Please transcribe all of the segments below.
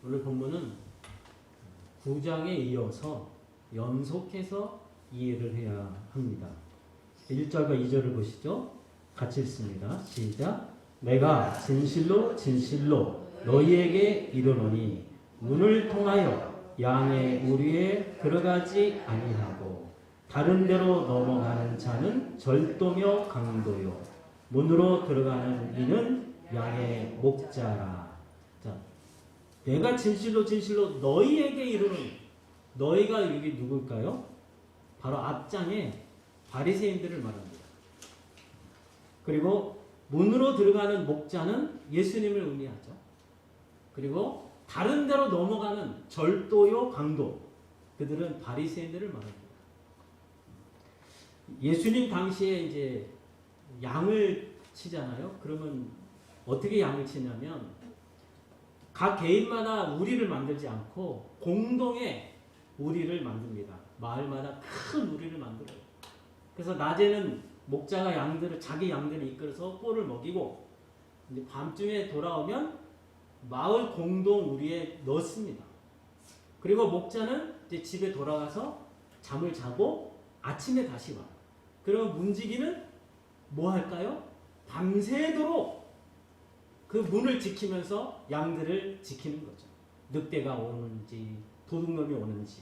오늘 본문은 9장에 이어서 연속해서 이해를 해야 합니다. 1절과 2절을 보시죠. 같이 읽습니다. 시작. 내가 진실로 진실로 너희에게 이르노니 문을 통하여 양의 우리에 들어가지 아니하고 다른 데로 넘어가는 자는 절도며 강도요 문으로 들어가는 이는 양의 목자라. 자, 내가 진실로 진실로 너희에게 이르노니, 너희가 여기 누굴까요? 바로 앞장에 바리새인들을 말합니다. 그리고 문으로 들어가는 목자는 예수님을 의미하죠. 그리고 다른 데로 넘어가는 절도요 강도, 그들은 바리새인들을 말합니다. 예수님 당시에 이제 양을 치잖아요. 그러면 어떻게 양을 치냐면 각 개인마다 우리를 만들지 않고 공동의 우리를 만듭니다. 마을마다 큰 우리를 만들어요. 그래서 낮에는 목자가 양들을, 자기 양들을 이끌어서 꼴을 먹이고 이제 밤중에 돌아오면 마을 공동 우리에 넣습니다. 그리고 목자는 이제 집에 돌아가서 잠을 자고 아침에 다시 와요. 그러면 문지기는 뭐 할까요? 밤새도록 그 문을 지키면서 양들을 지키는 거죠. 늑대가 오는지 도둑놈이 오는지.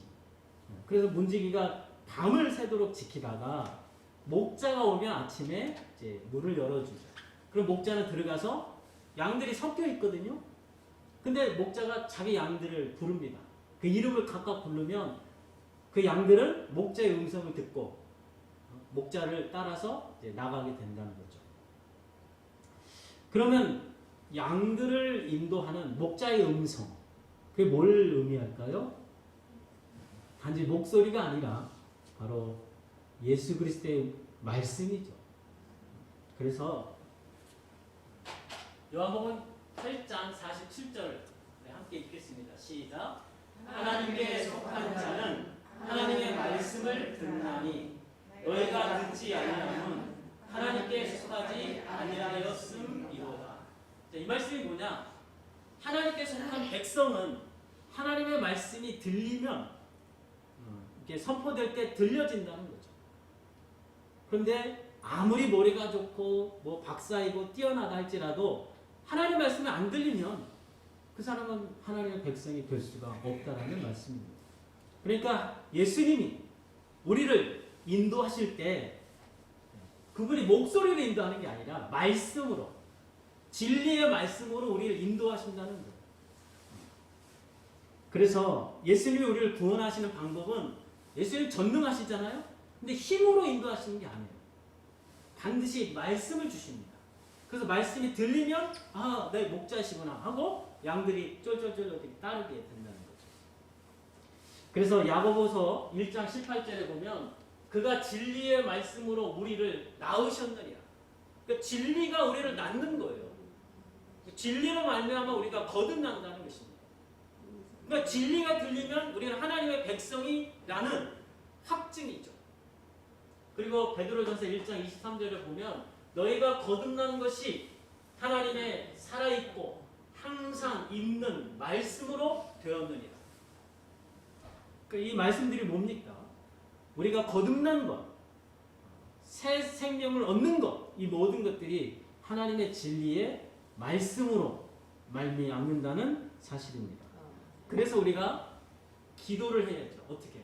그래서 문지기가 밤을 새도록 지키다가 목자가 오면 아침에 이제 문을 열어주죠. 그럼 목자는 들어가서 양들이 섞여 있거든요. 근데 목자가 자기 양들을 부릅니다. 그 이름을 각각 부르면 그 양들은 목자의 음성을 듣고 목자를 따라서 이제 나가게 된다는 거죠. 그러면 양들을 인도하는 목자의 음성, 그게 뭘 의미할까요? 단지 목소리가 아니라 바로 예수 그리스도의 말씀이죠. 그래서 요한복음 8장 47절 함께 읽겠습니다. 시작. 하나님께 속한 자는 하나님의 말씀을 듣나니 너희가 듣지 아니하면 하나님께 속하지 아니하였음이로다. 이 말씀이 뭐냐? 하나님께 속한 백성은 하나님의 말씀이 들리면 이렇게 선포될 때 들려진다는 거죠. 그런데 아무리 머리가 좋고 뭐 박사이고 뛰어나다 할지라도 하나님의 말씀이 안 들리면 그 사람은 하나님의 백성이 될 수가 없다라는 말씀입니다. 그러니까 예수님이 우리를 인도하실 때 그분이 목소리로 인도하는 게 아니라 말씀으로, 진리의 말씀으로 우리를 인도하신다는 거예요. 그래서 예수님이 우리를 구원하시는 방법은, 예수님이 전능하시잖아요. 근데 힘으로 인도하시는 게 아니에요. 반드시 말씀을 주십니다. 그래서 말씀이 들리면 아, 내 목자시구나 하고 양들이 쫄쫄쫄 따르게 된다는 거죠. 그래서 야고보서 1장 18절에 보면 그가 진리의 말씀으로 우리를 낳으셨느니라. 그러니까 진리가 우리를 낳는 거예요. 진리로 말미암아 우리가 거듭난다는 것입니다. 그러니까 진리가 들리면 우리는 하나님의 백성이라는 확증이죠. 그리고 베드로전서 1장 23절에 보면 너희가 거듭난 것이 하나님의 살아있고 항상 있는 말씀으로 되었느니라. 그러니까 이 말씀들이 뭡니까? 우리가 거듭난 것, 새 생명을 얻는 것, 이 모든 것들이 하나님의 진리의 말씀으로 말미암는다는 사실입니다. 그래서 우리가 기도를 해야죠. 어떻게?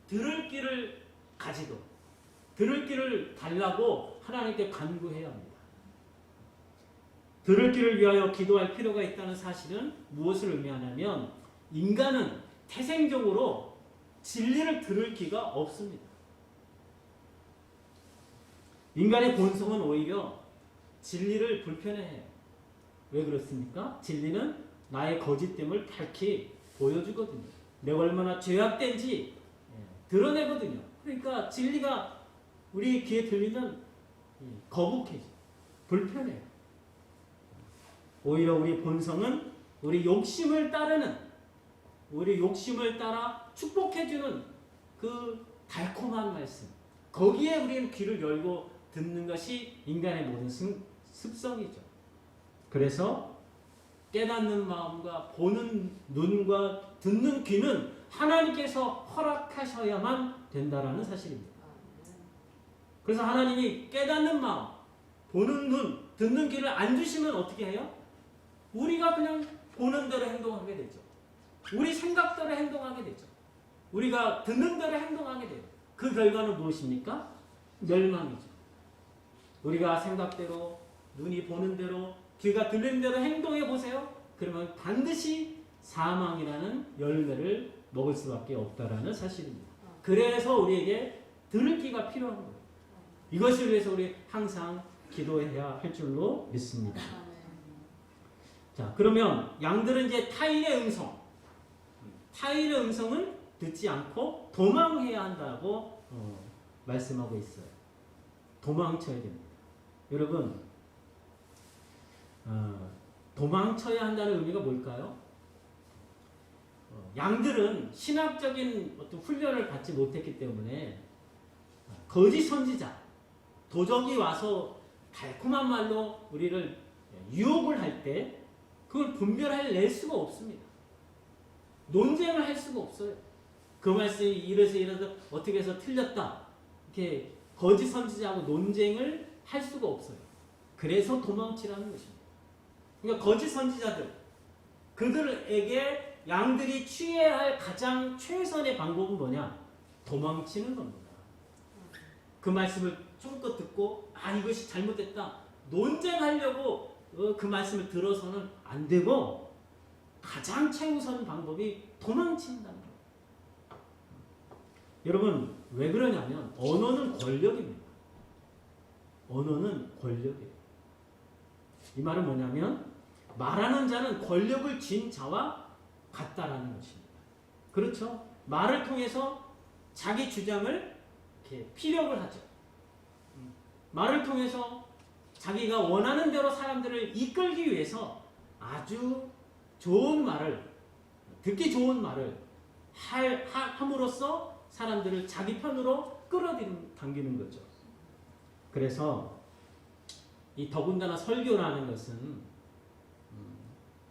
들을 귀를 가지고 들을 귀를 달라고 하나님께 간구해야 합니다. 들을 귀를 위하여 기도할 필요가 있다는 사실은 무엇을 의미하냐면 인간은 태생적으로 진리를 들을 귀가 없습니다. 인간의 본성은 오히려 진리를 불편해해요. 왜 그렇습니까? 진리는 나의 거짓됨을 밝히 보여주거든요. 내가 얼마나 죄악된지 드러내거든요. 그러니까 진리가 우리 귀에 들리면 거북해져, 불편해요. 오히려 우리 본성은 우리 욕심을 따르는, 우리 욕심을 따라 축복해주는 그 달콤한 말씀, 거기에 우리는 귀를 열고 듣는 것이 인간의 모든 습성이죠. 그래서 깨닫는 마음과 보는 눈과 듣는 귀는 하나님께서 허락하셔야만 된다라는 사실입니다. 그래서 하나님이 깨닫는 마음, 보는 눈, 듣는 귀를 안 주시면 어떻게 해요? 우리가 그냥 보는 대로 행동하게 되죠. 우리 생각대로 행동하게 되죠. 우리가 듣는 대로 행동하게 돼요. 그 결과는 무엇입니까? 멸망이죠. 우리가 생각대로, 눈이 보는 대로, 귀가 들리는 대로 행동해 보세요. 그러면 반드시 사망이라는 열매를 먹을 수밖에 없다라는 사실입니다. 그래서 우리에게 들을 귀가 필요한 거예요. 이것을 위해서 우리 항상 기도해야 할 줄로 믿습니다. 자, 그러면 양들은 이제 타인의 음성은 듣지 않고 도망해야 한다고 말씀하고 있어요. 도망쳐야 됩니다. 여러분, 도망쳐야 한다는 의미가 뭘까요? 양들은 신학적인 어떤 훈련을 받지 못했기 때문에 거짓 선지자, 도적이 와서 달콤한 말로 우리를 유혹을 할 때 그걸 분별해낼 수가 없습니다. 논쟁을 할 수가 없어요. 그 말씀이 이래서 어떻게 해서 틀렸다. 이렇게 거짓 선지자하고 논쟁을 할 수가 없어요. 그래서 도망치라는 것입니다. 그러니까 거짓 선지자들, 그들에게 양들이 취해야 할 가장 최선의 방법은 뭐냐? 도망치는 겁니다. 그 말씀을 쫑긋 듣고 이것이 잘못됐다. 논쟁하려고 그 말씀을 들어서는 안 되고 가장 최우선 방법이 도망친다는 거예요. 여러분, 왜 그러냐면 언어는 권력입니다. 언어는 권력이에요. 이 말은 뭐냐면 말하는 자는 권력을 쥔 자와 같다라는 것입니다. 그렇죠? 말을 통해서 자기 주장을 이렇게 피력을 하죠. 말을 통해서 자기가 원하는 대로 사람들을 이끌기 위해서 아주 좋은 말을, 듣기 좋은 말을 함으로써 사람들을 자기 편으로 끌어당기는 거죠. 그래서 이 더군다나 설교라는 것은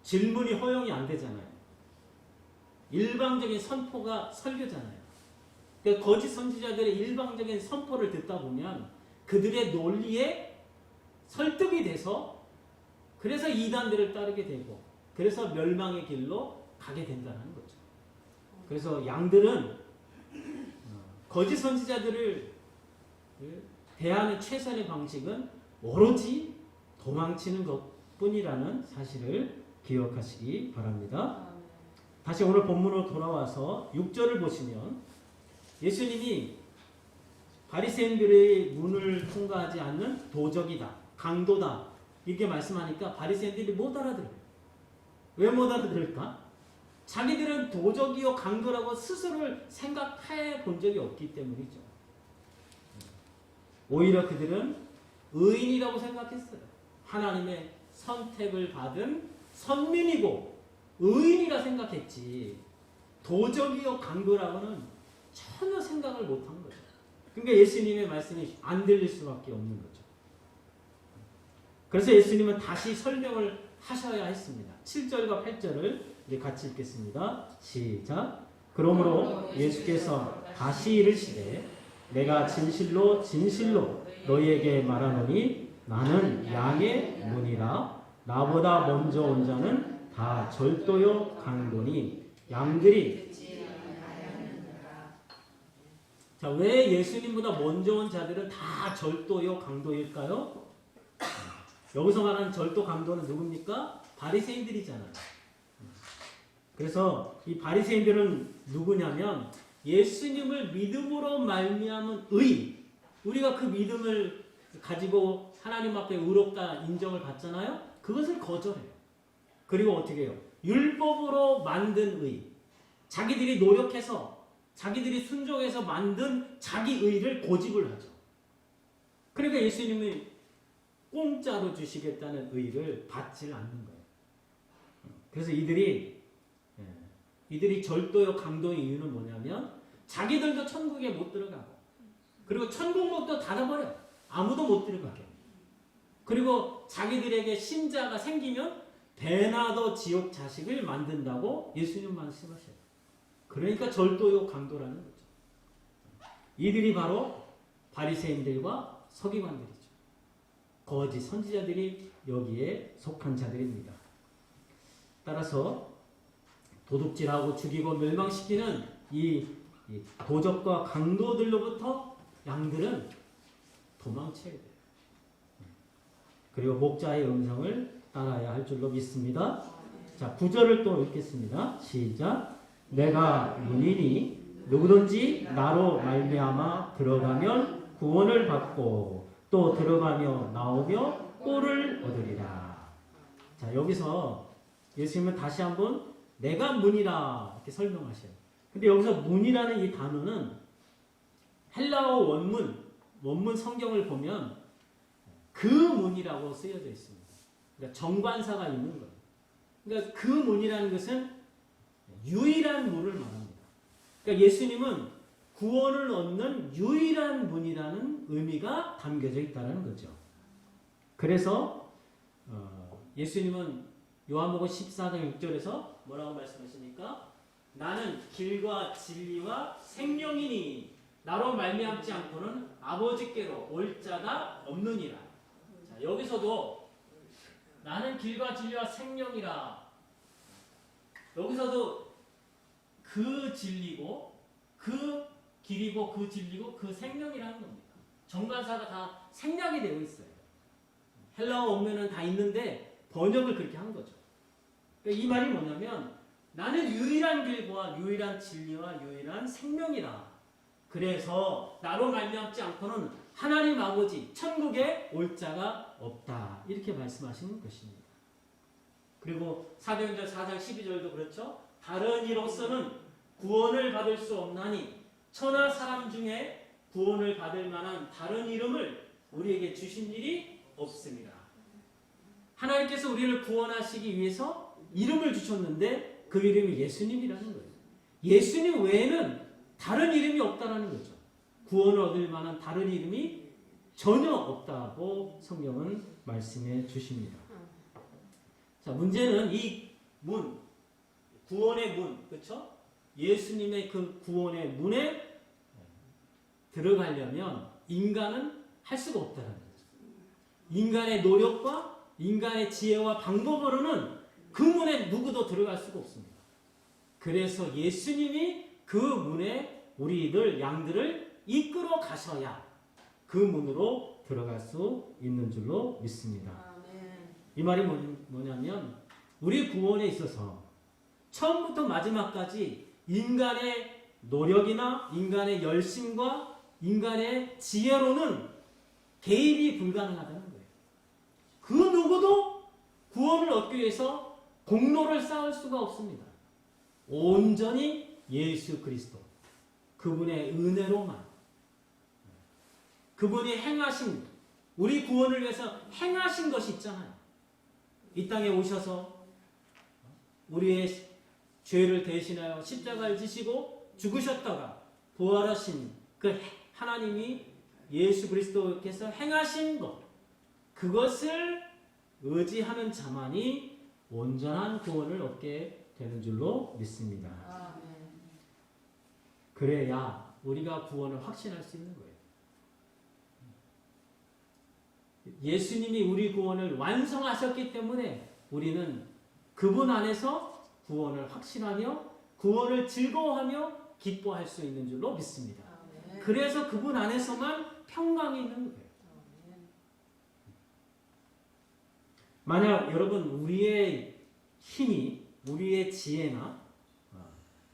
질문이 허용이 안 되잖아요. 일방적인 선포가 설교잖아요. 그러니까 거짓 선지자들의 일방적인 선포를 듣다 보면 그들의 논리에 설득이 돼서 그래서 이단들을 따르게 되고 그래서 멸망의 길로 가게 된다는 거죠. 그래서 양들은 거짓 선지자들을 대하는 최선의 방식은 오로지 도망치는 것뿐이라는 사실을 기억하시기 바랍니다. 다시 오늘 본문으로 돌아와서 6절을 보시면 예수님이 바리새인들의 문을 통과하지 않는 도적이다, 강도다 이렇게 말씀하니까 바리새인들이 못 알아들어요. 왜 못 알아들을까? 자기들은 도적이요 강도라고 스스로를 생각해 본 적이 없기 때문이죠. 오히려 그들은 의인이라고 생각했어요. 하나님의 선택을 받은 선민이고 의인이라 생각했지 도적이요 강도라고는 전혀 생각을 못한 거죠. 그러니까 예수님의 말씀이 안 들릴 수밖에 없는 거죠. 그래서 예수님은 다시 설명을 하셔야 했습니다. 7절과 8절을 우리 같이 읽겠습니다. 시작. 그러므로 예수께서 다시 이르시되 내가 진실로 진실로 너희에게 말하노니 나는 양의 문이라. 나보다 먼저 온 자는 다 절도요 강도니 양들이. 자, 왜 예수님보다 먼저 온 자들은 다 절도요 강도일까요? 여기서 말하는 절도 강도는 누굽니까? 바리새인들이잖아요. 그래서 이 바리새인들은 누구냐면 예수님을 믿음으로 말미암은 의, 우리가 그 믿음을 가지고 하나님 앞에 의롭다 인정을 받잖아요. 그것을 거절해요. 그리고 어떻게 해요? 율법으로 만든 의, 자기들이 노력해서 자기들이 순종해서 만든 자기 의를 고집을 하죠. 그러니까 예수님이 공짜로 주시겠다는 의를 받지 않는 거예요. 그래서 이들이 절도요 강도의 이유는 뭐냐면 자기들도 천국에 못 들어가고 그리고 천국문도 닫아버려요. 아무도 못 들어가게. 그리고 자기들에게 신자가 생기면 배나 더 지옥 자식을 만든다고 예수님 말씀하셔요. 그러니까 절도요 강도라는 거죠. 이들이 바로 바리새인들과 서기관들이죠. 거짓 선지자들이 여기에 속한 자들입니다. 따라서 도둑질하고 죽이고 멸망시키는 이 도적과 강도들로부터 양들은 도망쳐야 돼요. 그리고 목자의 음성을 따라야 할 줄로 믿습니다. 자, 9절을 또 읽겠습니다. 시작. 내가 문이니 누구든지 나로 말미암아 들어가면 구원을 받고 또 들어가며 나오며 꼴을 얻으리라. 자, 여기서 예수님은 다시 한번 내가 문이라 이렇게 설명하셔요. 근데 여기서 문이라는 이 단어는 헬라어 원문 성경을 보면 그 문이라고 쓰여져 있습니다. 그러니까 정관사가 있는 거예요. 그러니까 그 문이라는 것은 유일한 문을 말합니다. 그러니까 예수님은 구원을 얻는 유일한 문이라는 의미가 담겨져 있다는 거죠. 그래서 예수님은 요한복음 14장 6절에서 뭐라고 말씀하십니까? 나는 길과 진리와 생명이니 나로 말미암지 않고는 아버지께로 올 자가 없느니라. 자, 여기서도 나는 길과 진리와 생명이라. 여기서도 그 진리고 그 길이고 그 진리고 그 생명이라는 겁니다. 정관사가 다 생략이 되어 있어요. 헬라어 원문은 다 있는데 번역을 그렇게 한 거죠. 그러니까 이 말이 뭐냐면 나는 유일한 길과 유일한 진리와 유일한 생명이라. 그래서 나로 말미암지 않고는 하나님 아버지 천국에 올 자가 없다. 이렇게 말씀하시는 것입니다. 그리고 사도행전 4장 12절도 그렇죠. 다른 이로서는 구원을 받을 수 없나니 천하 사람 중에 구원을 받을 만한 다른 이름을 우리에게 주신 일이 없습니다. 하나님께서 우리를 구원하시기 위해서 이름을 주셨는데 그 이름이 예수님이라는 거예요. 예수님 외에는 다른 이름이 없다는 거죠. 구원을 얻을 만한 다른 이름이 전혀 없다고 성경은 말씀해 주십니다. 자, 문제는 이 문, 구원의 문, 그렇죠? 예수님의 그 구원의 문에 들어가려면 인간은 할 수가 없다는 거죠. 인간의 노력과 인간의 지혜와 방법으로는 그 문에 누구도 들어갈 수가 없습니다. 그래서 예수님이 그 문에 우리들 양들을 이끌어 가셔야 그 문으로 들어갈 수 있는 줄로 믿습니다. 이 말이 뭐냐면 우리 구원에 있어서 처음부터 마지막까지 인간의 노력이나 인간의 열심과 인간의 지혜로는 개입이 불가능하다는 거예요. 그 누구도 구원을 얻기 위해서 공로를 쌓을 수가 없습니다. 온전히 예수 그리스도 그분의 은혜로만 그분이 행하신 우리 구원을 위해서 행하신 것이 있잖아요. 이 땅에 오셔서 우리의 죄를 대신하여 십자가를 지시고 죽으셨다가 부활하신 그 하나님이 예수 그리스도께서 행하신 것 그것을 의지하는 자만이 온전한 구원을 얻게 되는 줄로 믿습니다. 그래야 우리가 구원을 확신할 수 있는 거예요. 예수님이 우리 구원을 완성하셨기 때문에 우리는 그분 안에서 구원을 확신하며 구원을 즐거워하며 기뻐할 수 있는 줄로 믿습니다. 그래서 그분 안에서만 평강이 있는 거예요. 만약 여러분 우리의 힘이 우리의 지혜나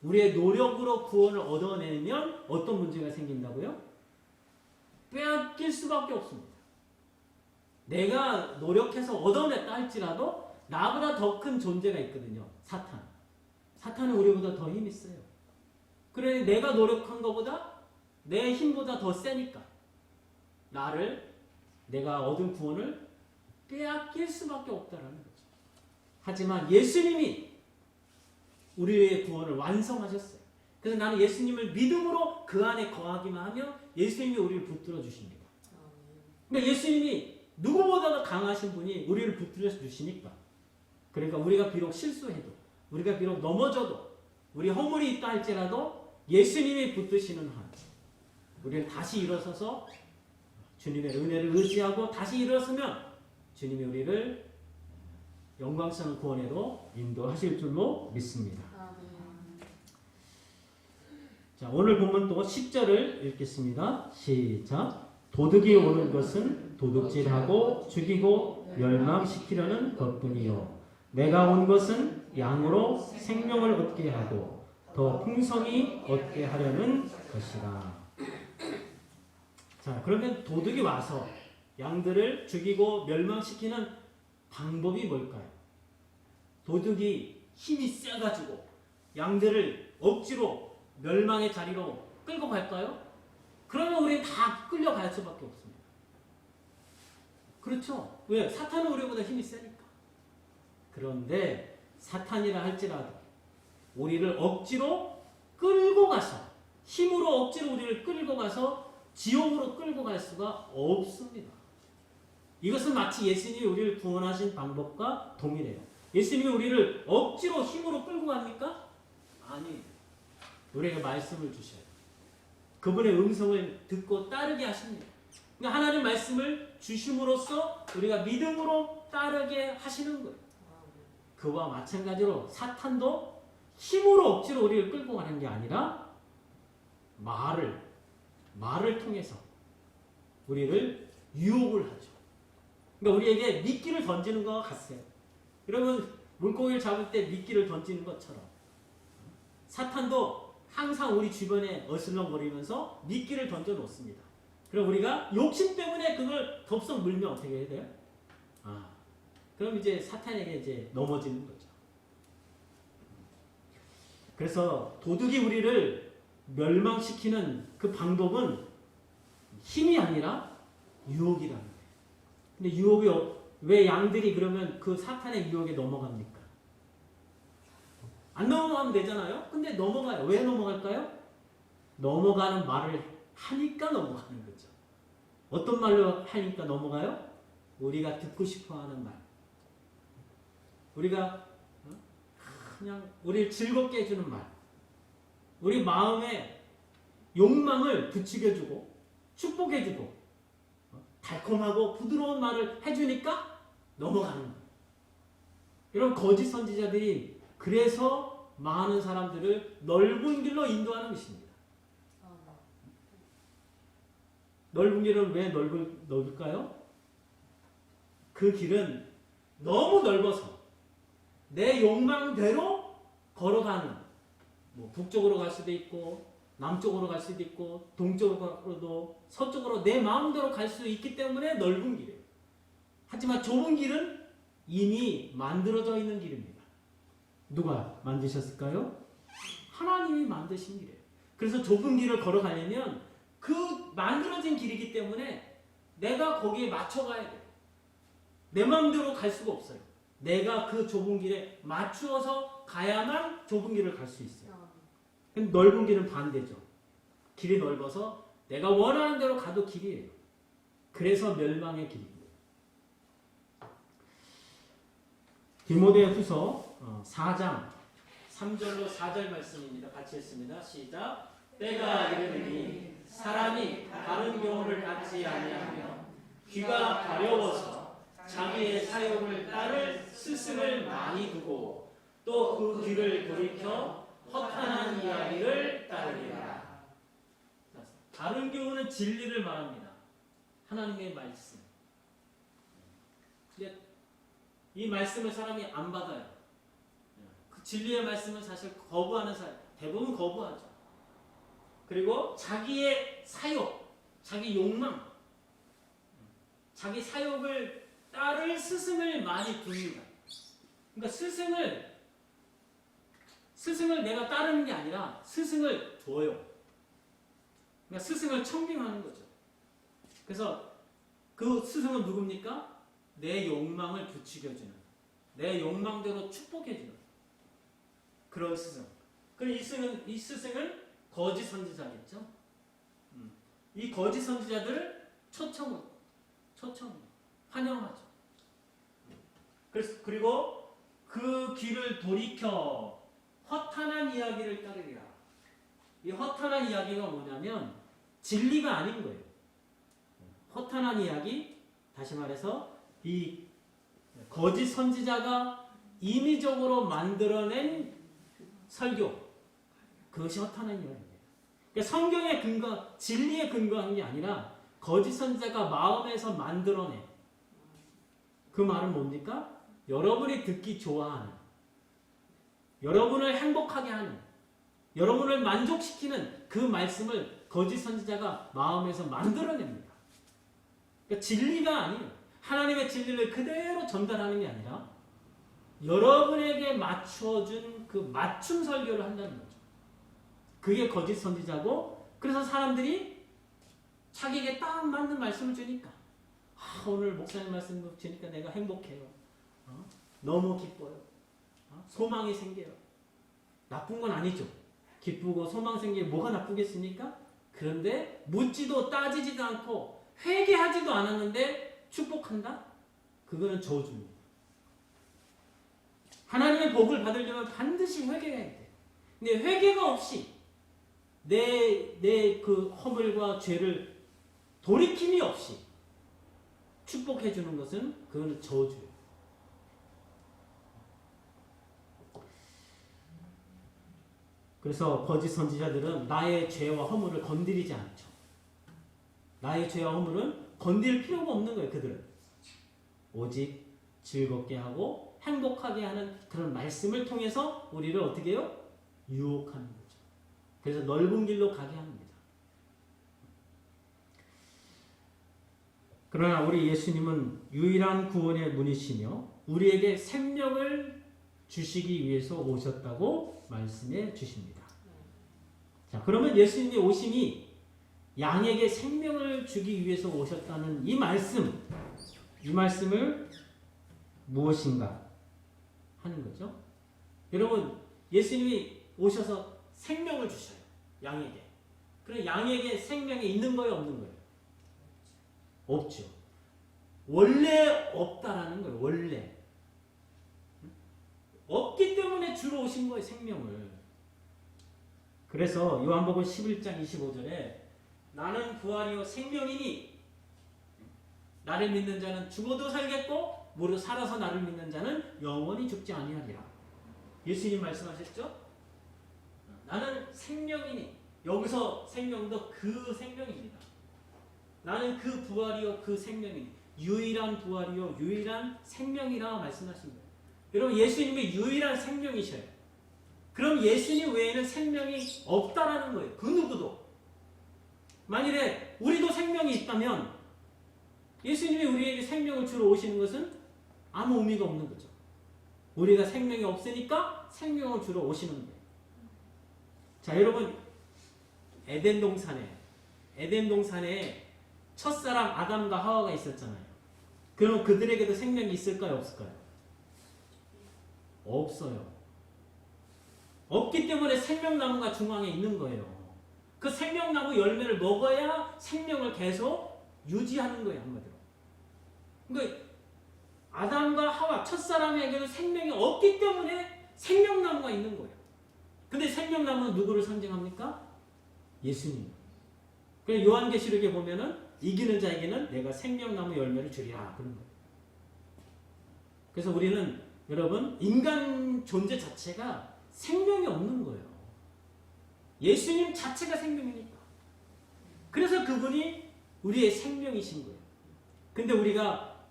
우리의 노력으로 구원을 얻어내면 어떤 문제가 생긴다고요? 빼앗길 수밖에 없습니다. 내가 노력해서 얻어냈다 할지라도 나보다 더 큰 존재가 있거든요. 사탄. 사탄은 우리보다 더 힘이 세요. 그래 내가 노력한 것보다 내 힘보다 더 세니까 내가 얻은 구원을 빼앗길 수밖에 없다는 거죠. 하지만 예수님이 우리의 구원을 완성하셨어요. 그래서 나는 예수님을 믿음으로 그 안에 거하기만 하면 예수님이 우리를 붙들어 주십니다. 그러니까 예수님이 누구보다도 강하신 분이 우리를 붙들어 주시니까 그러니까 우리가 비록 실수해도, 우리가 비록 넘어져도, 우리 허물이 있다 할지라도 예수님이 붙드시는 한 우리는 다시 일어서서 주님의 은혜를 의지하고 다시 일어서면 주님이 우리를 영광스러운 구원으로 인도하실 줄로 믿습니다. 자, 오늘 본문 또 10절을 읽겠습니다. 시작. 도둑이 오는 것은 도둑질하고 죽이고 멸망시키려는 것뿐이요 내가 온 것은 양으로 생명을 얻게 하고 더 풍성히 얻게 하려는 것이라. 자, 그러면 도둑이 와서 양들을 죽이고 멸망시키는 방법이 뭘까요? 도둑이 힘이 세가지고 양들을 억지로 멸망의 자리로 끌고 갈까요? 그러면 우리 다 끌려갈 수밖에 없습니다. 그렇죠? 왜? 사탄은 우리보다 힘이 세니까. 그런데 사탄이라 할지라도 우리를 억지로 끌고 가서, 힘으로 억지로 우리를 끌고 가서 지옥으로 끌고 갈 수가 없습니다. 이것은 마치 예수님이 우리를 구원하신 방법과 동일해요. 예수님이 우리를 억지로 힘으로 끌고 갑니까? 아니, 우리에게 말씀을 주셔요. 그분의 음성을 듣고 따르게 하십니다. 그러니까 하나님 말씀을 주심으로써 우리가 믿음으로 따르게 하시는 거예요. 그와 마찬가지로 사탄도 힘으로 억지로 우리를 끌고 가는 게 아니라 말을 통해서 우리를 유혹을 하죠. 그러니까 우리에게 미끼를 던지는 것 같아요. 여러분, 물고기를 잡을 때 미끼를 던지는 것처럼 사탄도 항상 우리 주변에 어슬렁거리면서 미끼를 던져 놓습니다. 그럼 우리가 욕심 때문에 그걸 덥석 물면 어떻게 해야 돼요? 그럼 이제 사탄에게 이제 넘어지는 거죠. 그래서 도둑이 우리를 멸망시키는 그 방법은 힘이 아니라 유혹이라는 거예요. 근데 유혹이 왜 양들이 그러면 그 사탄의 유혹에 넘어갑니까? 안 넘어가면 되잖아요. 근데 넘어가요. 왜 넘어갈까요? 넘어가는 말을 하니까 넘어가는 거죠. 어떤 말로 하니까 넘어가요? 우리가 듣고 싶어하는 말. 우리가 그냥 우리를 즐겁게 해주는 말. 우리 마음에 욕망을 부추겨주고 축복해주고 달콤하고 부드러운 말을 해주니까 넘어가는 거예요. 이런 거짓 선지자들이 그래서 많은 사람들을 넓은 길로 인도하는 것입니다. 넓은 길은 왜 넓을까요? 그 길은 너무 넓어서 내 욕망대로 걸어가는, 뭐 북쪽으로 갈 수도 있고 남쪽으로 갈 수도 있고 동쪽으로도 서쪽으로 내 마음대로 갈 수 있기 때문에 넓은 길이에요. 하지만 좁은 길은 이미 만들어져 있는 길입니다. 누가 만드셨을까요? 하나님이 만드신 길이에요. 그래서 좁은 길을 걸어가려면 그 만들어진 길이기 때문에 내가 거기에 맞춰가야 돼요. 내 마음대로 갈 수가 없어요. 내가 그 좁은 길에 맞추어서 가야만 좁은 길을 갈 수 있어요. 넓은 길은 반대죠. 길이 넓어서 내가 원하는 대로 가도 길이에요. 그래서 멸망의 길입니다. 디모데후서 4장 3절로 4절 말씀입니다. 같이 했습니다. 시작. 때가 이르니 사람이 다른 교훈을 받지 아니하며 귀가 가려워서 자기의 사욕을 따를 스승을 많이 두고 또 그 귀를 돌이켜 허탄한 이야기를 따르리라. 다른 교훈은 진리를 말합니다. 하나님의 말씀. 근데 이 말씀을 사람이 안 받아요. 그 진리의 말씀은 사실 거부하는 사람, 대부분 거부하죠. 그리고 자기의 사욕, 자기 욕망, 자기 사욕을 따를 스승을 많이 둡니다. 그러니까 스승을 내가 따르는 게 아니라 스승을 둬요. 그러니까 스승을 청빙하는 거죠. 그래서 그 스승은 누굽니까? 내 욕망을 부추겨주는, 내 욕망대로 축복해주는 그런 스승. 그럼 이 스승은 거짓 선지자겠죠. 이 거짓 선지자들을 환영하죠. 그리고 그 귀를 돌이켜 허탄한 이야기를 따르리라. 이 허탄한 이야기가 뭐냐면 진리가 아닌 거예요. 허탄한 이야기, 다시 말해서 이 거짓 선지자가 임의적으로 만들어낸 설교, 그것이 허탄한 이야기예요. 그러니까 성경의 근거, 진리에 근거한 게 아니라 거짓 선지자가 마음에서 만들어낸 그 말은 뭡니까? 여러분이 듣기 좋아하는, 여러분을 행복하게 하는, 여러분을 만족시키는 그 말씀을 거짓 선지자가 마음에서 만들어냅니다. 그러니까 진리가 아니에요. 하나님의 진리를 그대로 전달하는 게 아니라 여러분에게 맞춰준 그 맞춤 설교를 한다는 거죠. 그게 거짓 선지자고, 그래서 사람들이 자기에게 딱 맞는 말씀을 주니까, 오늘 목사님 말씀 주니까 내가 행복해요. 너무 기뻐요. 소망이 생겨요. 나쁜 건 아니죠. 기쁘고 소망 생기게 뭐가 나쁘겠습니까? 그런데 묻지도 따지지도 않고 회개하지도 않았는데 축복한다? 그거는 저주입니다. 하나님의 복을 받으려면 반드시 회개해야 돼. 근데 회개가 없이 내 그 허물과 죄를 돌이킴이 없이 축복해 주는 것은 그거는 저주예요. 그래서 거짓 선지자들은 나의 죄와 허물을 건드리지 않죠. 나의 죄와 허물은 건드릴 필요가 없는 거예요. 그들은 오직 즐겁게 하고 행복하게 하는 그런 말씀을 통해서 우리를 어떻게 해요? 유혹하는 거죠. 그래서 넓은 길로 가게 합니다. 그러나 우리 예수님은 유일한 구원의 문이시며 우리에게 생명을 주시기 위해서 오셨다고 말씀해 주십니다. 자, 그러면 예수님의 오심이 양에게 생명을 주기 위해서 오셨다는 이 말씀을 무엇인가 하는 거죠. 여러분, 예수님이 오셔서 생명을 주셔요. 양에게. 그럼 양에게 생명이 있는 거예요, 없는 거예요? 없죠. 원래 없다라는 거예요. 원래. 없기 때문에 주로 오신 거예요, 생명을. 그래서 요한복음 11장 25절에 나는 부활이요 생명이니 나를 믿는 자는 죽어도 살겠고 무릇 살아서 나를 믿는 자는 영원히 죽지 아니하리라. 예수님 말씀하셨죠? 나는 생명이니, 여기서 생명도 그 생명입니다. 나는 그 부활이요 그 생명이니, 유일한 부활이요 유일한 생명이라 말씀하신 거예요. 여러분, 예수님이 유일한 생명이셔요. 그럼 예수님 외에는 생명이 없다라는 거예요. 그 누구도. 만일에 우리도 생명이 있다면 예수님이 우리에게 생명을 주러 오시는 것은 아무 의미가 없는 거죠. 우리가 생명이 없으니까 생명을 주러 오시는 거예요. 자, 여러분, 에덴 동산에 첫사람 아담과 하와가 있었잖아요. 그럼 그들에게도 생명이 있을까요, 없을까요? 없어요. 없기 때문에 생명나무가 중앙에 있는 거예요. 그 생명나무 열매를 먹어야 생명을 계속 유지하는 거예요, 한마디로. 그러니까 아담과 하와 첫사람에게는 생명이 없기 때문에 생명나무가 있는 거예요. 근데 생명나무는 누구를 상징합니까? 예수님. 그래서 요한계시록에 보면은 이기는 자에게는 내가 생명나무 열매를 주리라 그런 거예요. 그래서 우리는 여러분, 인간 존재 자체가 생명이 없는 거예요. 예수님 자체가 생명이니까. 그래서 그분이 우리의 생명이신 거예요. 근데 우리가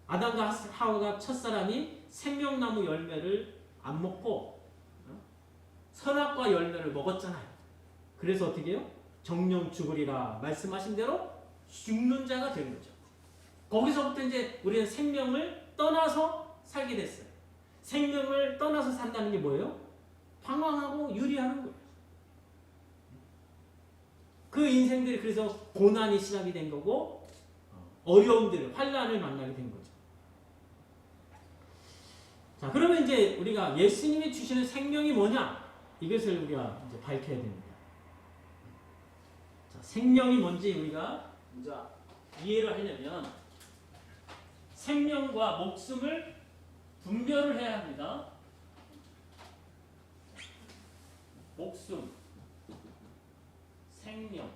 아담과 하와가 첫사람이 생명나무 열매를 안 먹고 선악과 열매를 먹었잖아요. 그래서 어떻게 해요? 정령 죽으리라 말씀하신 대로 죽는 자가 된 거죠. 거기서부터 이제 우리는 생명을 떠나서 살게 됐어요. 생명을 떠나서 산다는 게 뭐예요? 방황하고 유리하는 거예요. 그 인생들이 그래서 고난이 시작이 된 거고 어려움들, 환난을 만나게 된 거죠. 자, 그러면 이제 우리가 예수님이 주시는 생명이 뭐냐? 이것을 우리가 이제 밝혀야 됩니다. 자, 생명이 뭔지 우리가 이제 이해를 하려면 생명과 목숨을 분별을 해야 합니다. 목숨, 생명.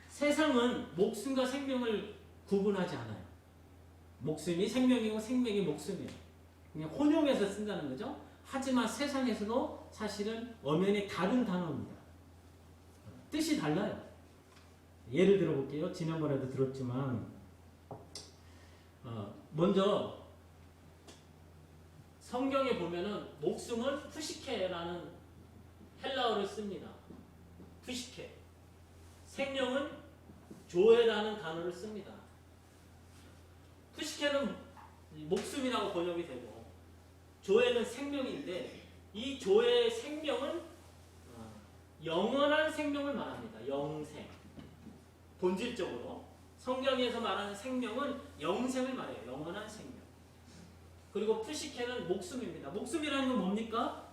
세상은 목숨과 생명을 구분하지 않아요. 목숨이 생명이고 생명이 목숨이에요. 그냥 혼용해서 쓴다는 거죠. 하지만 세상에서도 사실은 엄연히 다른 단어입니다. 뜻이 달라요. 예를 들어볼게요. 지난번에도 들었지만 먼저 성경에 보면은 목숨은 푸시케라는 헬라어를 씁니다. 푸시케. 생명은 조에라는 단어를 씁니다. 푸시케는 목숨이라고 번역이 되고 조에는 생명인데 이 조의 생명은 영원한 생명을 말합니다. 영생. 본질적으로 성경에서 말하는 생명은 영생을 말해요. 영원한 생명. 그리고 푸시케는 목숨입니다. 목숨이라는 건 뭡니까?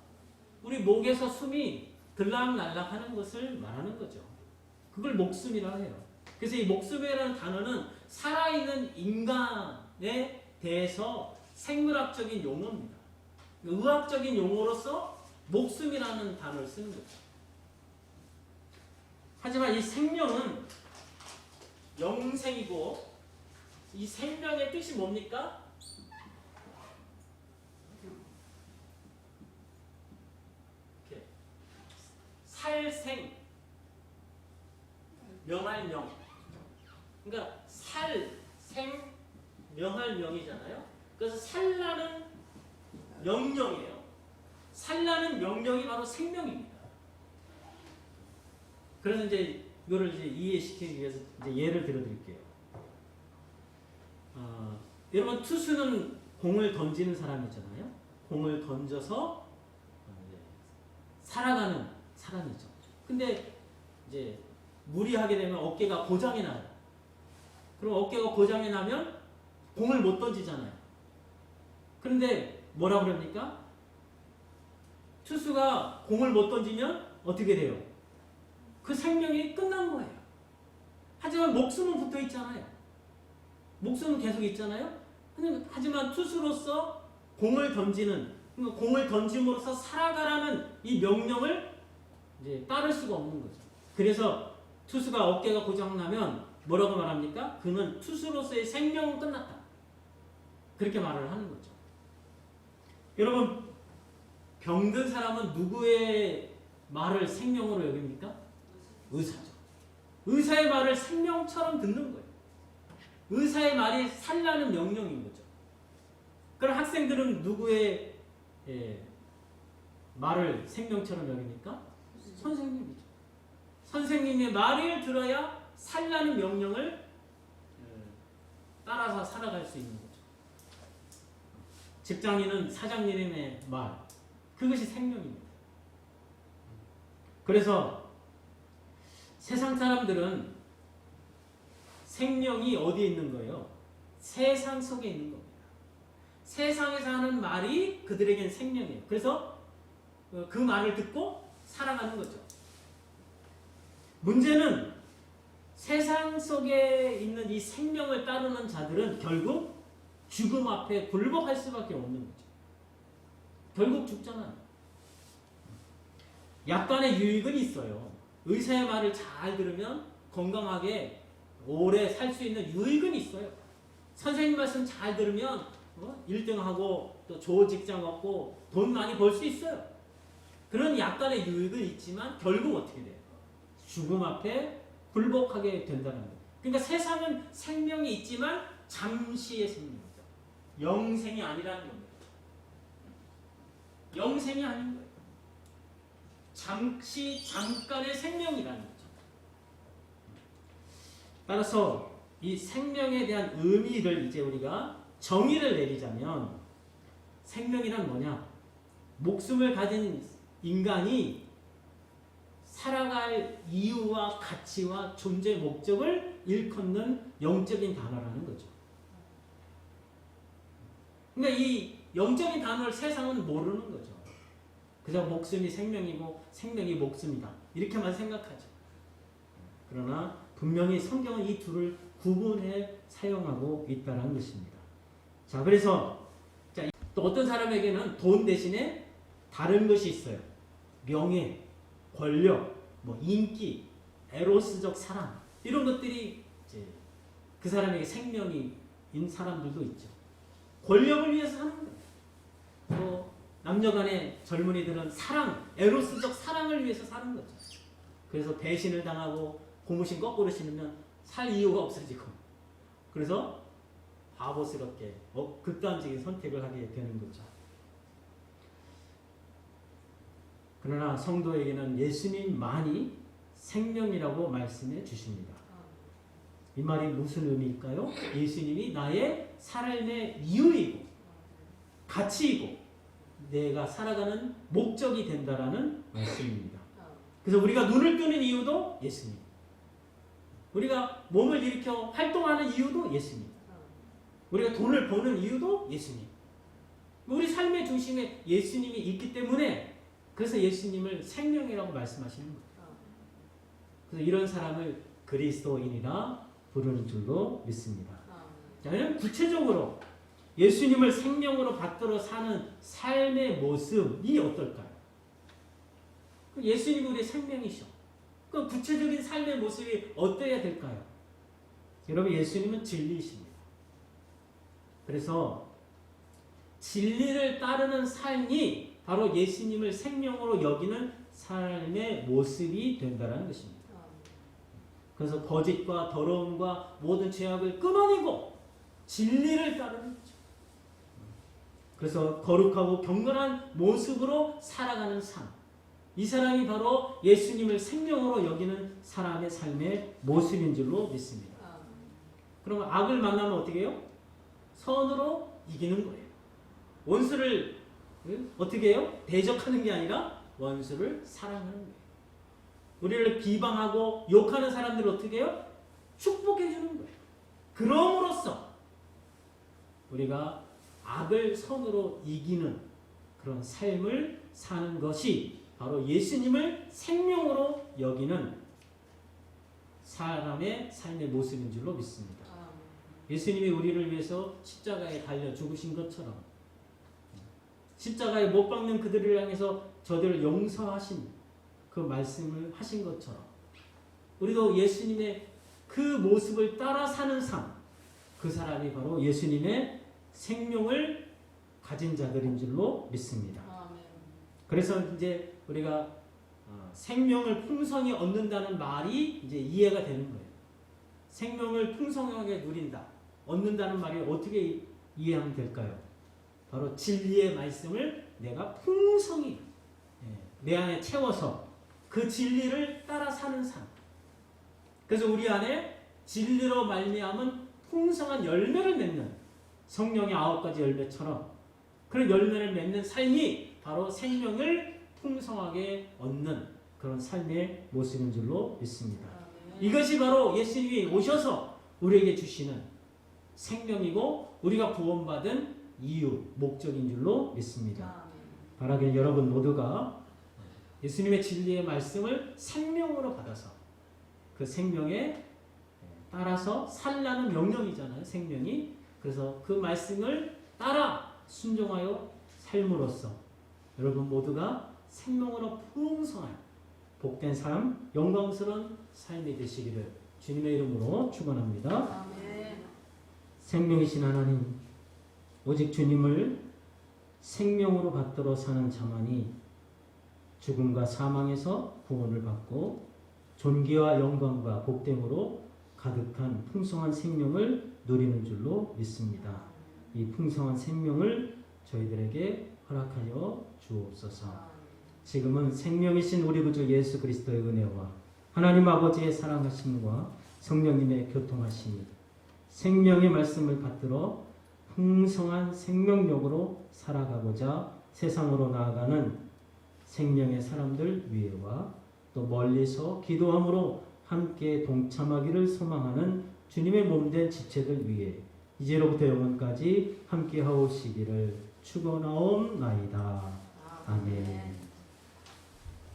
우리 목에서 숨이 들락날락하는 것을 말하는 거죠. 그걸 목숨이라고 해요. 그래서 이 목숨이라는 단어는 살아있는 인간에 대해서 생물학적인 용어입니다. 의학적인 용어로서 목숨이라는 단어를 쓰는 거죠. 하지만 이 생명은 영생이고 이 생명의 뜻이 뭡니까? 이렇게 살생, 명할 명. 그러니까 살, 생, 명할 명이잖아요. 그래서 살라는 명령이에요. 살라는 명령이 바로 생명입니다. 그래서 이제 이거를 이제 이해시키기 위해서 이제 예를 들어드릴게요. 여러분 투수는 공을 던지는 사람이잖아요. 공을 던져서 살아가는 사람이죠. 근데 이제 무리하게 되면 어깨가 고장이 나요. 그럼 어깨가 고장이 나면 공을 못 던지잖아요. 그런데 뭐라 그럽니까? 투수가 공을 못 던지면 어떻게 돼요? 그 생명이 끝난 거예요. 하지만 목숨은 붙어 있잖아요. 목숨은 계속 있잖아요. 하지만 투수로서 공을 던지는, 그러니까 공을 던짐으로써 살아가라는 이 명령을 이제 따를 수가 없는 거죠. 그래서 투수가 어깨가 고장나면 뭐라고 말합니까? 그는 투수로서의 생명은 끝났다. 그렇게 말을 하는 거죠. 여러분, 병든 사람은 누구의 말을 생명으로 여깁니까? 의사죠. 의사의 말을 생명처럼 듣는 거예요. 의사의 말이 살라는 명령인 거죠. 그럼 학생들은 누구의 말을 생명처럼 여깁니까? 선생님이죠. 선생님의 말을 들어야 살라는 명령을 따라서 살아갈 수 있는 거죠. 직장인은 사장님의 말, 그것이 생명입니다. 그래서 세상 사람들은 생명이 어디에 있는 거예요? 세상 속에 있는 겁니다. 세상에서 하는 말이 그들에겐 생명이에요. 그래서 그 말을 듣고 살아가는 거죠. 문제는 세상 속에 있는 이 생명을 따르는 자들은 결국 죽음 앞에 굴복할 수밖에 없는 거죠. 결국 죽잖아요. 약간의 유익은 있어요. 의사의 말을 잘 들으면 건강하게 오래 살 수 있는 유익은 있어요. 선생님 말씀 잘 들으면 1등하고 또 좋은 직장 얻고 돈 많이 벌 수 있어요. 그런 약간의 유익은 있지만 결국 어떻게 돼요? 죽음 앞에 굴복하게 된다는 거예요. 그러니까 세상은 생명이 있지만 잠시의 생명이죠. 영생이 아니라는 겁니다. 영생이 아닌 거예요. 잠깐의 생명이라는 거죠. 따라서 이 생명에 대한 의미를 이제 우리가 정의를 내리자면 생명이란 뭐냐? 목숨을 가진 인간이 살아갈 이유와 가치와 존재 목적을 일컫는 영적인 단어라는 거죠. 그러니까 이 영적인 단어를 세상은 모르는 거죠. 그저 목숨이 생명이고 생명이 목숨이다. 이렇게만 생각하죠. 그러나 분명히 성경은 이 둘을 구분해 사용하고 있다는 것입니다. 자, 그래서 또 어떤 사람에게는 돈 대신에 다른 것이 있어요. 명예, 권력, 뭐 인기, 에로스적 사랑 이런 것들이 이제 그 사람에게 생명인 사람들도 있죠. 권력을 위해서 사는 거예요. 또 남녀간의 젊은이들은 사랑, 에로스적 사랑을 위해서 사는 거죠. 그래서 배신을 당하고 고무신 거꾸로 신으면 살 이유가 없어지고 그래서 바보스럽게 극단적인 선택을 하게 되는 거죠. 그러나 성도에게는 예수님만이 생명이라고 말씀해 주십니다. 이 말이 무슨 의미일까요? 예수님이 나의 삶의 이유이고 가치이고 내가 살아가는 목적이 된다라는 말씀입니다. 그래서 우리가 눈을 뜨는 이유도 예수님. 우리가 몸을 일으켜 활동하는 이유도 예수님. 우리가 돈을 버는 이유도 예수님. 우리 삶의 중심에 예수님이 있기 때문에 그래서 예수님을 생명이라고 말씀하시는 거예요. 그래서 이런 사람을 그리스도인이라 부르는 줄로 믿습니다. 자, 그럼 구체적으로 예수님을 생명으로 받들어 사는 삶의 모습이 어떨까요? 예수님이 우리의 생명이셔. 그 구체적인 삶의 모습이 어떠해야 될까요? 여러분, 예수님은 진리이십니다. 그래서 진리를 따르는 삶이 바로 예수님을 생명으로 여기는 삶의 모습이 된다는 것입니다. 그래서 거짓과 더러움과 모든 죄악을 끊어내고 진리를 따르는 거죠. 그래서 거룩하고 경건한 모습으로 살아가는 삶. 이 사람이 바로 예수님을 생명으로 여기는 사람의 삶의 모습인 줄로 믿습니다. 그러면 악을 만나면 어떻게 해요? 선으로 이기는 거예요. 원수를 어떻게 해요? 대적하는 게 아니라 원수를 사랑하는 거예요. 우리를 비방하고 욕하는 사람들을 어떻게 해요? 축복해 주는 거예요. 그럼으로써 우리가 악을 선으로 이기는 그런 삶을 사는 것이 바로 예수님을 생명으로 여기는 사람의 삶의 모습인 줄로 믿습니다. 예수님이 우리를 위해서 십자가에 달려 죽으신 것처럼 십자가에 못 박는 그들을 향해서 저들을 용서하신 그 말씀을 하신 것처럼 우리도 예수님의 그 모습을 따라 사는 삶, 그 사람이 바로 예수님의 생명을 가진 자들인 줄로 믿습니다. 그래서 이제 우리가 생명을 풍성히 얻는다는 말이 이제 이해가 되는 거예요. 생명을 풍성하게 누린다, 얻는다는 말이 어떻게 이해하면 될까요? 바로 진리의 말씀을 내가 풍성히 내 안에 채워서 그 진리를 따라 사는 삶. 그래서 우리 안에 진리로 말미암은 풍성한 열매를 맺는 성령의 9가지 열매처럼 그런 열매를 맺는 삶이 바로 생명을 풍성하게 얻는 그런 삶의 모습인 줄로 믿습니다. 이것이 바로 예수님이 오셔서 우리에게 주시는 생명이고 우리가 구원받은 이유, 목적인 줄로 믿습니다. 바라기는 여러분 모두가 예수님의 진리의 말씀을 생명으로 받아서 그 생명에 따라서 살라는 명령이잖아요. 생명이. 그래서 그 말씀을 따라 순종하여 삶으로써 여러분 모두가 생명으로 풍성한 복된 삶, 영광스러운 삶이 되시기를 주님의 이름으로 축원합니다. 생명이신 하나님, 오직 주님을 생명으로 받들어 사는 자만이 죽음과 사망에서 구원을 받고 존귀와 영광과 복됨으로 가득한 풍성한 생명을 누리는 줄로 믿습니다. 이 풍성한 생명을 저희들에게 허락하여 주옵소서. 지금은 생명이신 우리 구주 예수 그리스도의 은혜와 하나님 아버지의 사랑하심과 성령님의 교통하심이 생명의 말씀을 받들어 풍성한 생명력으로 살아가고자 세상으로 나아가는 생명의 사람들 위에와 또 멀리서 기도함으로 함께 동참하기를 소망하는 주님의 몸된 지체들 위에 이제로부터 영원까지 함께 하오시기를 축원하옵나이다. 아멘.